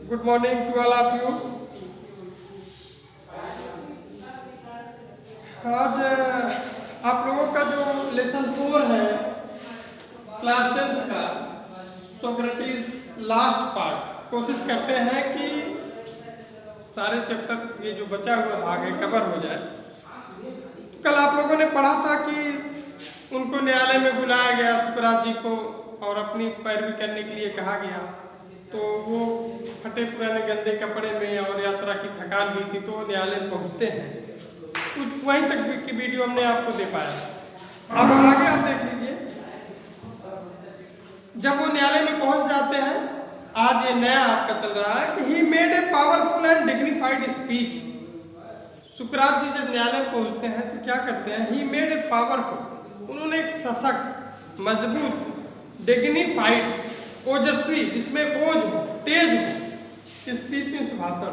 Good morning to all of you. आज आप लोगों का जो लेसन 4 है क्लास 10th का सोक्रेटिस लास्ट पार्ट, कोशिश करते हैं कि सारे चैप्टर ये जो बचा हुआ भाग है कवर हो जाए। कल आप लोगों ने पढ़ा था कि उनको न्यायालय में बुलाया गया सुकरात जी को और अपनी पैरवी करने के लिए कहा गया, तो वो फटे पुराने गंदे कपड़े में और यात्रा की थकान भी थी, तो न्यायालय पहुंचते हैं। उस वहीं तक की वीडियो हमने आपको दे पाया। अब आगे आप देख लीजिए, जब वो न्यायालय में पहुंच जाते हैं, आज ये नया आपका चल रहा है कि he made a powerful and dignified speech. सुकरात जी जब न्यायालय में पहुंचते हैं तो क्या करते हैं, ही मेड ए पावरफुल, उन्होंने एक सशक्त, मजबूत, डिग्निफाइड, ओजस्वी, जिसमें ओज हो, तेज हो, स्पीच मीन्स भाषण।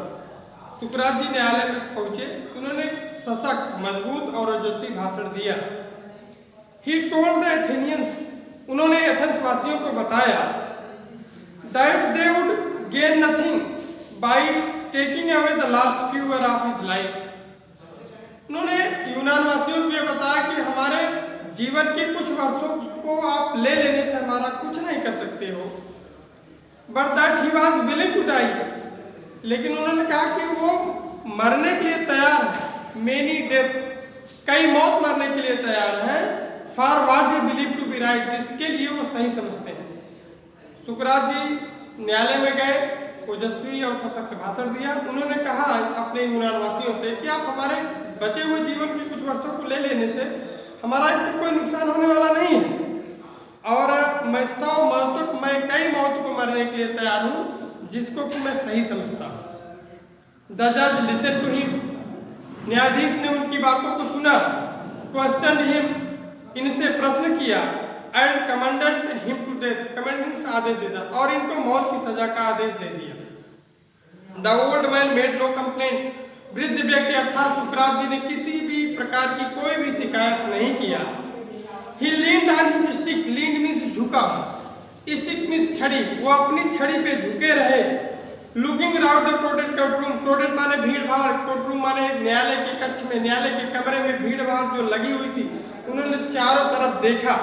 सुकरात जी न्यायालय में पहुंचे, उन्होंने सशक्त, मजबूत और ओजस्वी भाषण दिया। ही टोल्ड द एथेनियंस, उन्होंने एथेंस वासियों को बताया that they would gain nothing by taking away the last few year of his life. उन्होंने यूनान वासियों को यह बताया कि हमारे जीवन के कुछ वर्षों को आप ले लेने से हमारा कुछ नहीं कर सकते हो, but that he was willing to die, लेकिन उन्होंने कहा कि वो मरने के लिए तैयार है। मेनी डेथ्स, कई मौत मरने के लिए तैयार हैं, for what he believe to be right, जिसके लिए वो सही समझते हैं। सुकरात जी न्यायालय में गए, ओजस्वी और सशक्त भाषण दिया। उन्होंने कहा अपने यूनान वासियों से कि आप हमारे बचे हुए जीवन के कुछ वर्षों को ले लेने से हमारा इससे कोई नुकसान होने वाला नहीं है, और मैं 100 मौतों, मैं कई मौत को मरने के लिए तैयार हूँ जिसको कि मैं सही समझता हूँ। द जज लिसन टू हिम, न्यायाधीश ने उनकी बातों को सुना। क्वेश्चन हिम, इनसे प्रश्न किया। And commandant him to death, commandant आदेश दे दिया और इनको मौत की सजा का आदेश दे दिया। The old man made no complaint, वृद्ध व्यक्ति अर्थात सुकरात जी ने किसी भी प्रकार की कोई भी शिकायत नहीं किया। He leaned on his stick, leaned means झुका, stick means छड़ी, वो अपनी छड़ी पे झुके रहे। Looking around the crowded courtroom, crowded माने भीड़ भाड़, courtroom माने न्यायालय के कक्ष में, न्यायालय के कमरे में भीड़ भाड़ जो लगी हुई थी, उन्होंने चारों तरफ देखा।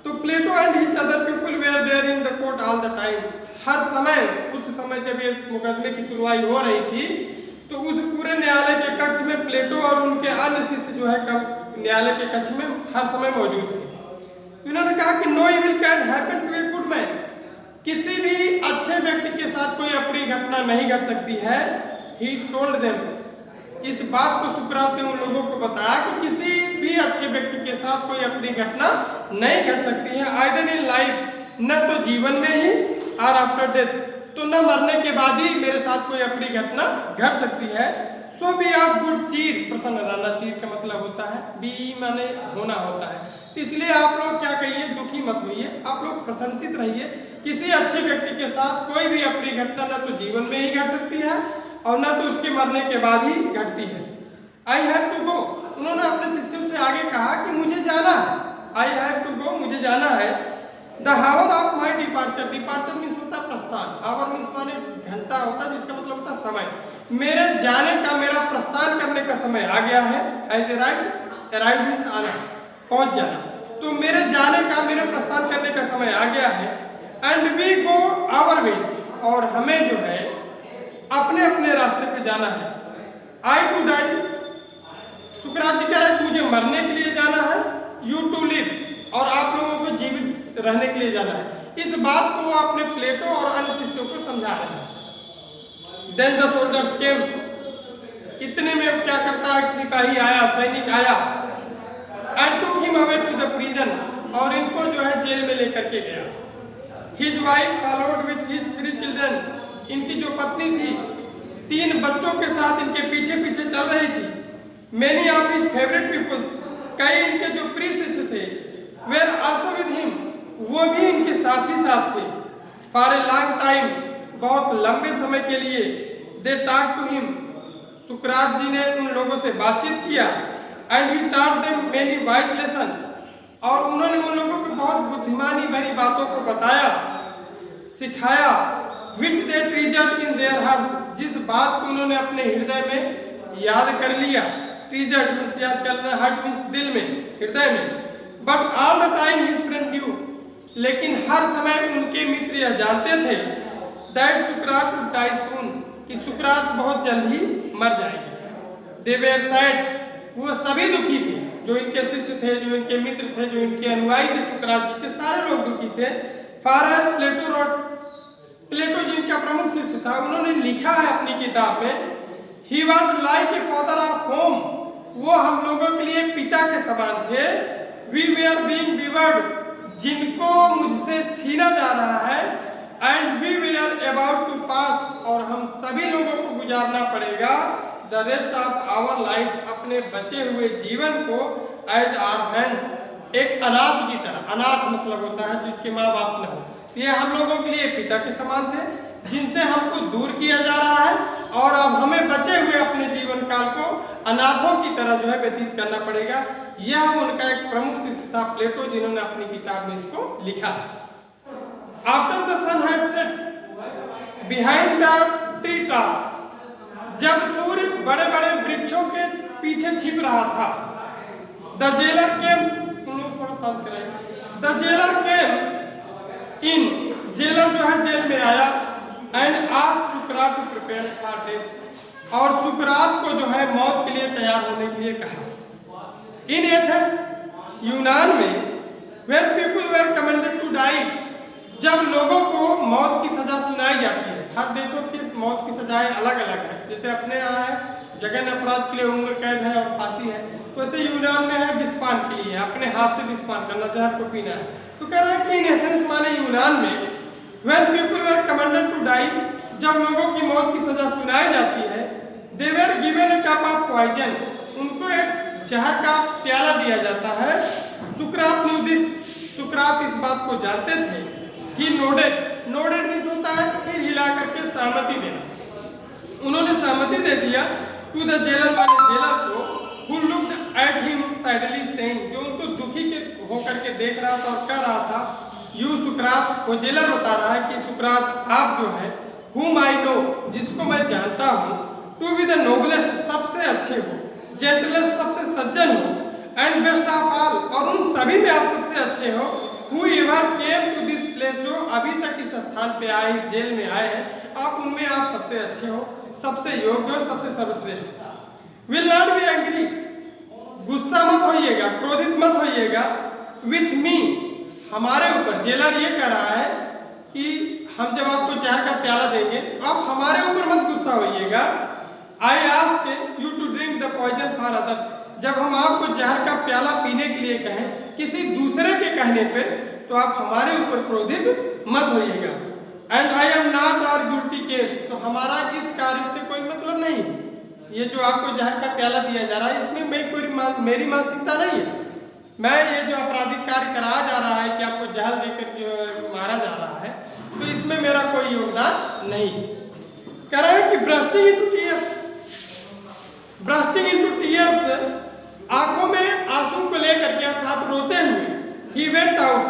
तो Plato and his other people were there in the court all the time, हर समय, उस समय जब ये मुकदमे की सुनवाई हो रही थी तो उस पूरे न्यायालय के कक्ष में प्लेटो और उनके अन्य शिष्य जो है न्यायालय के कक्ष में हर समय मौजूद थे। इन्होंने कहा कि no evil can happen to a good man, किसी भी अच्छे व्यक्ति के साथ कोई अप्रिय घटना नहीं घट सकती है। ही टोल्ड देम, इस बात को सुकरात ने उन लोगों को बताया कि किसी भी अच्छे व्यक्ति के साथ कोई अप्रिय घटना नहीं घट सकती है। आइदर इन लाइफ, न तो जीवन में ही, और आफ्टर डेथ, तो न मरने के बाद ही मेरे साथ कोई अप्रिय घटना घट सकती है। सो बी ऑफ गुड चीर, प्रसन्न रहना, चीर का मतलब होता है, बी माने होना होता है। तो इसलिए आप लोग क्या कहिए, दुखी मत होइए, आप लोग प्रसन्नचित रहिए। किसी अच्छे व्यक्ति के साथ कोई भी अप्रिय घटना न तो जीवन में ही घट सकती है और न तो उसके मरने के बाद ही घटती है। आई हैव टू गो, उन्होंने अपने शिष्यों से आगे कहा कि मुझे जाना है। आई हैव टू गो, मुझे जाना है। The hour of my departure, departure means होता है प्रस्थान, हावर मीन्स माने घंटा होता है, जिसका मतलब होता है समय। मेरे जाने का, मेरा प्रस्थान करने का समय आ गया है। As a right, arrive means आना, पहुंच जाना। तो मेरे जाने का, मेरे प्रस्थान करने का समय आ गया है। And we go our way, और हमें जो है अपने अपने रास्ते पे जाना है। आई टू डाई, सुकरात जी कह रहे हैं मुझे मरने के लिए जाना है। यू टू लिव, और आप लोगों को जीवित रहने के लिए जाना है। इस बात को वो अपने प्लेटो और अन्य शिष्यों को समझा रहे हैं। Then the soldiers came, इतने में क्या करता है, सिपाही आया, सैनिक आया। And took him away to the prison, और इनको जो है जेल में लेकर के गया। His wife followed with his 3 children, इनकी जो पत्नी थी 3 बच्चों के साथ इनके पीछे पीछे चल रही थी। Many of his favorite peoples, कई इनके जो प्रिय शिष्य थे, were also with him, वो भी इनके साथ ही साथ थे। For a long time, बहुत लंबे समय के लिए। They talked to him, सुकरात जी ने उन लोगों से बातचीत किया। And he taught them many wise lessons, और उन्होंने उन लोगों को बहुत बुद्धिमानी भरी बातों को बताया, सिखाया। विच दे ट्रीजर्ड इन देयर हार्ट्स, जिस बात को उन्होंने अपने हृदय में याद कर लिया। ट्रीजर्ड मींस याद करना, हार्ट मींस दिल में, हृदय में। But all the time his friend new, लेकिन हर समय उनके मित्र यह जानते थे दैट सुकरात वुड डाई सून, कि सुकरात बहुत जल्द ही मर जाएंगे। दे वर सैड, वो सभी दुखी थे, जो इनके शिष्य थे, जो इनके मित्र थे, जो इनके अनुयायी थे सुकरात जी के, सारे लोग दुखी थे। फार एज प्लेटो रोट, प्लेटो जिनका प्रमुख शिष्य था, उन्होंने लिखा है अपनी किताब में, he was like a father of home, वो हम लोगों के लिए पिता के समान थे। वी वेयर बीइंग डिवर्ड, जिनको मुझसे छीना जा रहा है, and we were about to pass, और हम सभी लोगों को गुजारना पड़ेगा the rest of our life, अपने बचे हुए जीवन को एज ऑर्फेंस, एक अनाथ की तरह। अनाथ मतलब होता है जिसके माँ बाप न हो। ये हम लोगों के लिए पिता के समान थे, जिनसे हमको दूर किया जा रहा है, और अब हमें बचे हुए अपने जीवन काल को अनाथों की तरह जो है व्यतीत करना पड़ेगा। यह उनका एक प्रमुख शिष्य था प्लेटो, जिन्होंने अपनी किताब में इसको लिखा है। After the sun had set behind the tree tops, जब सूर्य बड़े बड़े वृक्षों के पीछे छिप रहा था, द जेलर केम, थोड़ा शांत कराइए, the jailer came in, jailer जो है जेल में आया, and asked Sukrat to prepare for death, और सुकरात को जो है मौत के लिए तैयार होने के लिए कहा। इन एथेंस, यूनान में, when people were commanded to die, जब लोगों को मौत की सजा सुनाई जाती है, हर देशों की मौत की सजाएं अलग अलग है। जैसे अपने यहाँ है जघन्य अपराध के लिए उम्र कैद है और फांसी है, वैसे यूनान में है विस्पान के लिए, अपने हाथ से विस्पान करना, जहर को पीना है। तो कह रहा है कि इन एथेंस माने यूनान में, when people were commanded to die, जब लोगों की मौत की सजा सुनाई जाती है, they were given a cup of poison, उनको एक जहर का प्याला दिया जाता है। सुकरात न्यू दिस, सुकरात इस बात को जानते थे। ही नोडेड, नोडेड मींस होता है सिर हिला करके सहमति देना। उन्होंने सहमति दे दिया टू द जेलर, माने जेलर को, who looked at him sadly saying, जो उनको दुखी के होकर के देख रहा था और कह रहा था, यू सुकरात, वो जेलर बता रहा है कि सुकरात आप जो है, whom I know, जिसको मैं जानता हूँ, to be the noblest, सबसे अच्छे हो, gentlest, सबसे सज्जन हो, and best of all, और उन सभी में आप सबसे अच्छे हो, whoever came to this place, जो अभी तक इस स्थान पे आए, इस जेल में आए हैं, आप उनमें आप सबसे अच्छे हो, सबसे योग्य हो, सबसे सर्वश्रेष्ठ। Will not be angry, गुस्सा मत होइएगा, क्रोधित मत होइएगा, with me, हमारे ऊपर। जेलर ये कह रहा है कि हम जब आपको जहर का प्याला देंगे, आप हमारे ऊपर मत गुस्सा होइएगा। I ask you to drink the poison for other, जब हम आपको जहर का प्याला पीने के लिए कहें किसी दूसरे के कहने पे, तो आप हमारे ऊपर क्रोधित मत होइएगा। And I am not our guilty case, तो हमारा इस कार्य से कोई मतलब नहीं। ये जो आपको जहर का प्याला दिया जा रहा है, इसमें मेरी मानसिकता नहीं है। मैं ये जो आपराधिक कार्य कराया जा रहा है कि आपको जहर देकर के मारा जा रहा है, तो इसमें मेरा कोई योगदान नहीं। कह रहा है कि bursting into tears, bursting into tears, आंखों में आंसू को लेकर के, अर्थात रोते हुए, ही वेंट आउट,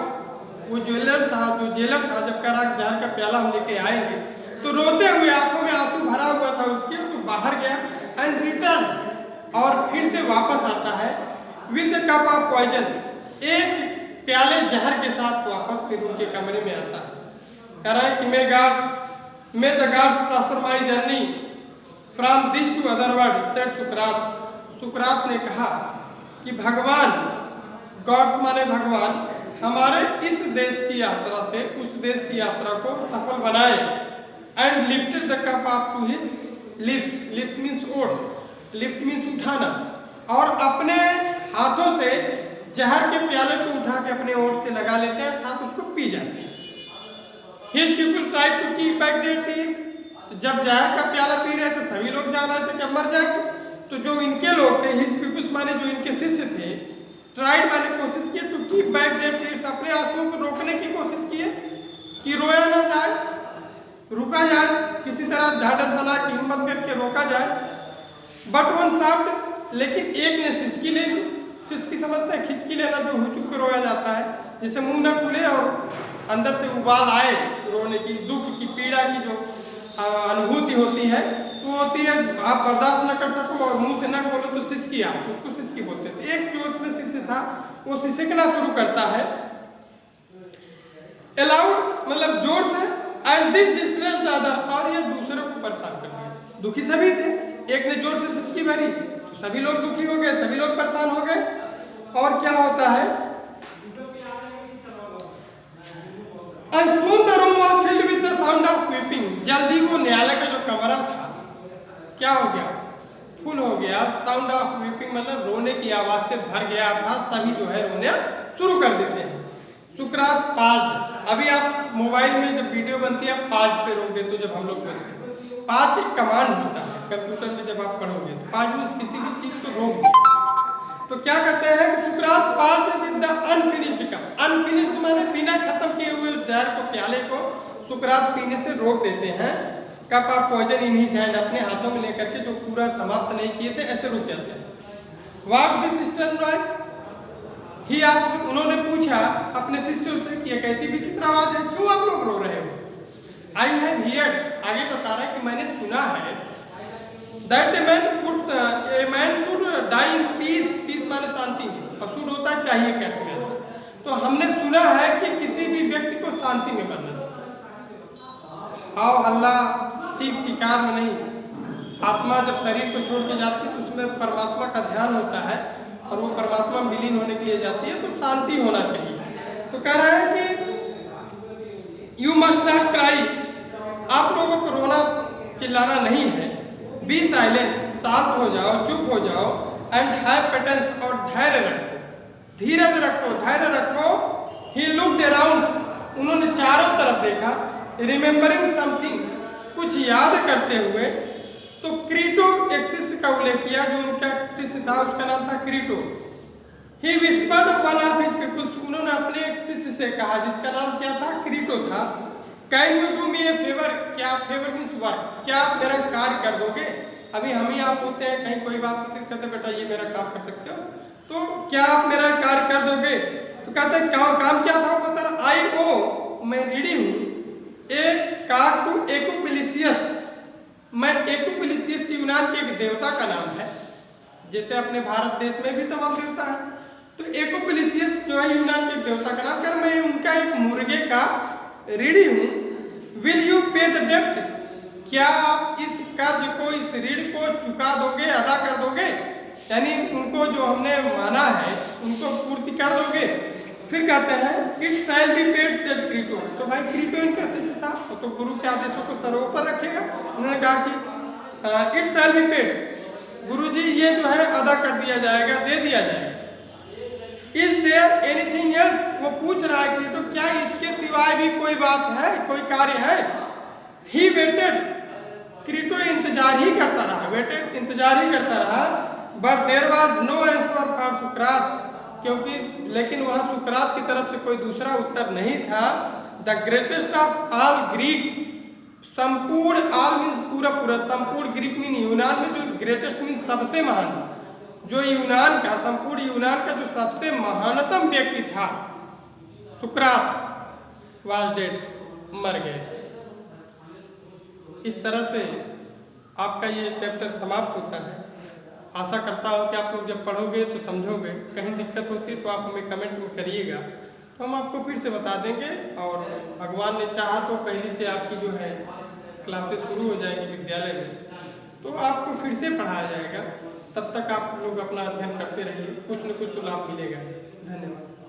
वो जेलर था, जो जेलर था, जब कह रहा जहर का प्याला हम लेके आएंगे, तो रोते हुए आंखों में आंसू भरा हुआ था उसके, तो बाहर गया, एंड रिटर्न, और फिर से वापस आता है, विद कप ऑफ पॉइजन, एक प्याले जहर के साथ वापस फिर उनके कमरे में आता है। कह रहा है कि may the gods prosper my journey from this to other world, said सुकरात, सुकरात ने कहा कि भगवान, गॉड्स माने भगवान, हमारे इस देश की यात्रा से उस देश की यात्रा को सफल बनाए। And lifted the cup up to his lips, lips means ओठ, लिफ्ट मीन्स उठाना, और अपने हाथों से जहर के प्याले को उठा के अपने ओठ से लगा लेते हैं, अर्थात उसको पी जाते हैं। His people tried to keep back their tears, जब जहर का प्याला पी रहे तो सभी लोग जान रहे थे कि मर जाएंगे, तो जो इनके लोग थे, हिज पीपल्स माने जो इनके शिष्य थे, ट्राइड माने कोशिश किए, to keep back their tears, अपने आंसुओं को रोकने की कोशिश किए कि रोया ना जाए, रुका जाए, किसी तरह ढाढ़स बना के हिम्मत करके रोका जाए। बट वन शाफ्ट, लेकिन एक ने सिसकी ले ली, सिसकी समझते हैं, खिंचकी लेना, जो हुचुक के रोया जाता है, जैसे मुंह ना खुले और अंदर से उबाल आए रोने की, दुख की, पीड़ा की जो अनुभूति होती है वो होती है, आप बर्दाश्त न कर सको और मुंह से न बोलो तो सिसकी, आप उसको सिसकी बोलते थे। एक जो उसमें शिष्य था वो सिसकना शुरू करता है, अलाउड मतलब जोर से, and this distress the other, और ये दूसरों को परेशान कर दिया। दुखी सभी थे, एक ने जोर से सिसकी भरी तो सभी लोग दुखी हो गए, सभी लोग परेशान हो गए। और क्या होता है, and soon the room was filled with the sound of weeping, जल्दी वो न्यायालय का जो कमरा था क्या हो गया, फुल हो गया, साउंड ऑफ वीपिंग मतलब रोने की आवाज से भर गया था, सभी जो है रोना शुरू कर देते हैं। सुकरात पाज, अभी आप मोबाइल में जब वीडियो बनती है आप पाज पे रोक देते हो, जब हम लोग बोलते हैं पाज एक कमांड होता है कंप्यूटर में, जब आप पढ़ोगे तो पाज में किसी भी चीज को रोक दिया। तो क्या कहते हैं कि सुकरात पाज with the unfinished cup, unfinished माने बिना खत्म किए हुए उस जहर को, प्याले को सुकरात पीने से रोक देते हैं। Cup of poison in his hand, अपने हाथों में लेकर के जो पूरा समाप्त नहीं किए थे ऐसे रुक जाते हैं। What this stern noise he asked, उन्होंने पूछा अपने शिष्यों से कि ये कैसी विचित्र आवाज है, क्यों आप लोग रो रहे हो। आई हैव हियर्ड, आगे बता रहा है कि मैंने सुना है, that a man should die in peace, peace माने शांति में, अब शुड होता है चाहिए कहते हैं, तो हमने सुना है कि किसी भी व्यक्ति को शांति में मरना चाहिए। आओ हल्ला चीख चिकार में नहीं, आत्मा जब शरीर को छोड़ के जाती है तो उसमें परमात्मा का ध्यान होता है और वो परमात्मा में विलीन होने के लिए जाती है, तो शांति होना चाहिए। तो कह रहा है कि यू मस्ट नॉट क्राई, आप लोगों को रोना चिल्लाना नहीं है, बी साइलेंट, शांत हो जाओ, चुप हो जाओ, एंड हैव पेशेंस, और धैर्य रखो, धीरज रखो, धैर्य रखो। ही लुक्ड अराउंड, उन्होंने चारों तरफ देखा, रिमेम्बरिंग समथिंग, कुछ याद करते हुए, तो क्रीटो एक शिष्य का उल्लेख किया, जो उनका शिष्य था उसका नाम था Crito. He whispered one of his peoples, उन्होंने अपने एक शिष्य से कहा जिसका नाम क्या था, क्रीटो था। Can you do me A favour, क्या फेवर मीन्स वर्क, क्या आप मेरा कार्य कर दोगे। अभी हम ही आप होते हैं कहीं कोई बात होती है, कहते बेटा ये मेरा काम कर सकते हो, तो क्या आप मेरा कार्य कर दोगे। तो कहते हैं काम क्या था, वो बता रहा, आई ओ, मैं रीडी हूँ, एक काक टू एकोपिलिसियस, मैं एकोपिलिसियस यूनान के एक देवता का नाम है, जैसे अपने भारत देश में भी तमाम देवता है, तो एकोपिलिसियस जो है यूनान के देवता का नाम, कर मैं उनका एक मुर्गे का ऋणी हूँ। विल यू पे द डेप्ट, क्या आप इस कर्ज को, इस ऋण को चुका दोगे, अदा कर दोगे, यानी उनको जो हमने माना है उनको पूर्ति कर दोगे। फिर कहते हैं it shall be paid, said Crito, तो भाई क्रीटो इनका शिष्य था, तो गुरु के आदेशों को सर्वोपर रखेगा। उन्होंने कहा कि इट शैल बी पेड, गुरुजी ये जो है अदा कर दिया जाएगा, दे दिया जाएगा। इज देयर एनीथिंग एल्स, वो पूछ रहा है क्रीटो, क्या इसके सिवाय भी कोई बात है, कोई कार्य है। ही वेटेड, क्रीटो इंतजार ही करता रहा, वेटेड इंतजार ही करता रहा, but there was no answer for सुकरात, क्योंकि लेकिन वहां सुकरात की तरफ से कोई दूसरा उत्तर नहीं था। The greatest of all Greeks, संपूर्ण, ऑल मीन्स पूरा पूरा, संपूर्ण ग्रीक मीन यूनान में जो ग्रेटेस्ट मीन्स सबसे महान, जो यूनान का, संपूर्ण यूनान का जो सबसे महानतम व्यक्ति था सुकरात, वाज डेड, मर गए। इस तरह से आपका ये चैप्टर समाप्त होता है। आशा करता हूँ कि आप लोग जब पढ़ोगे तो समझोगे, कहीं दिक्कत होती है तो आप हमें कमेंट में करिएगा, तो हम आपको फिर से बता देंगे, और भगवान ने चाहा तो पहली से आपकी जो है क्लासेस शुरू हो जाएंगी विद्यालय में, तो आपको फिर से पढ़ाया जाएगा। तब तक आप लोग अपना अध्ययन करते रहिए, कुछ न कुछ तो लाभ मिलेगा। धन्यवाद।